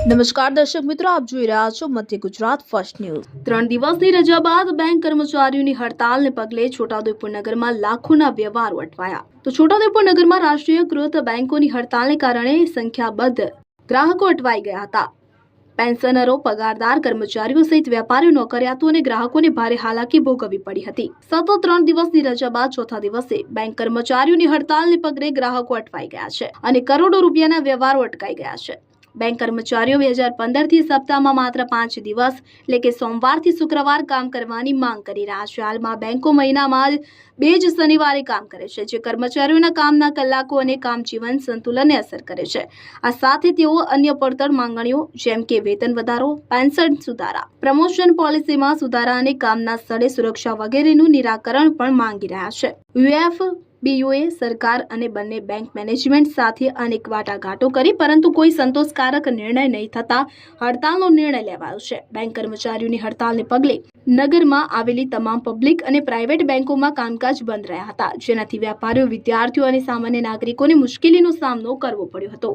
નમસ્કાર દર્શક મિત્રો, આપ જોઈ રહ્યા છો મધ્ય ગુજરાત ફર્સ્ટ ન્યૂઝ। 3 દિવસની રજા બાદ બેંક કર્મચારીઓની હડતાલને પગલે છોટાઉદેપુર નગરમાં લાખોના વ્યવહારો અટવાયા। તો છોટાઉદેપુર નગરમાં રાષ્ટ્રીયકૃત બેંકોની હડતાલને કારણે સંખ્યાબંધ ગ્રાહકો અટવાઈ ગયા હતા। પેન્શનરો, પગારદાર કર્મચારીઓ સહિત વેપારીઓ, નોકરિયાતો અને ગ્રાહકોને ભારે હાલાકી ભોગવવી પડી હતી। સતત 3 દિવસની રજા બાદ ચોથા દિવસે બેંક કર્મચારીઓની હડતાલને પગલે ગ્રાહકો અટવાઈ ગયા છે અને કરોડો રૂપિયાના વ્યવહારો અટકાઈ ગયા છે। બેંક કર્મચારીઓ 2015 થી સપ્તાહમાં માત્ર 5 દિવસ એટલે કે સોમવારથી શુક્રવાર કામ કરવાની માંગ કરી રહ્યા છે। હાલમાં બેંકો મહિનામાં 2 જ શનિવારે કામ કરે છે, જે કર્મચારીઓના કામના કલાકો અને કામ જીવન સંતુલનને અસર કરે છે। આ સાથે તેઓ અન્ય પડતર માંગણીઓ જેમ કે વેતન વધારો, પેન્શન સુધારા, પ્રમોશન પોલિસીમાં સુધારા અને કામના સ્થળે સુરક્ષા વગેરેનું નિરાકરણ પણ માંગી રહ્યા છે। UFBOએ સરકાર અને બંને બેંક મેનેજમેન્ટ સાથે અનેક વાટાઘાટો કરી, પરંતુ કોઈ સંતોષકારક નિર્ણય નહીં થતા હડતાલનો નિર્ણય લેવાયો છે। બેંક કર્મચારીઓની હડતાલને પગલે નગરમાં આવેલી તમામ પબ્લિક અને પ્રાઇવેટ બેંકોમાં કામકાજ બંધ રહ્યા હતા, જેનાથી વેપારીઓ, વિદ્યાર્થીઓ અને સામાન્ય નાગરિકોને મુશ્કેલીનો સામનો કરવો પડ્યો હતો।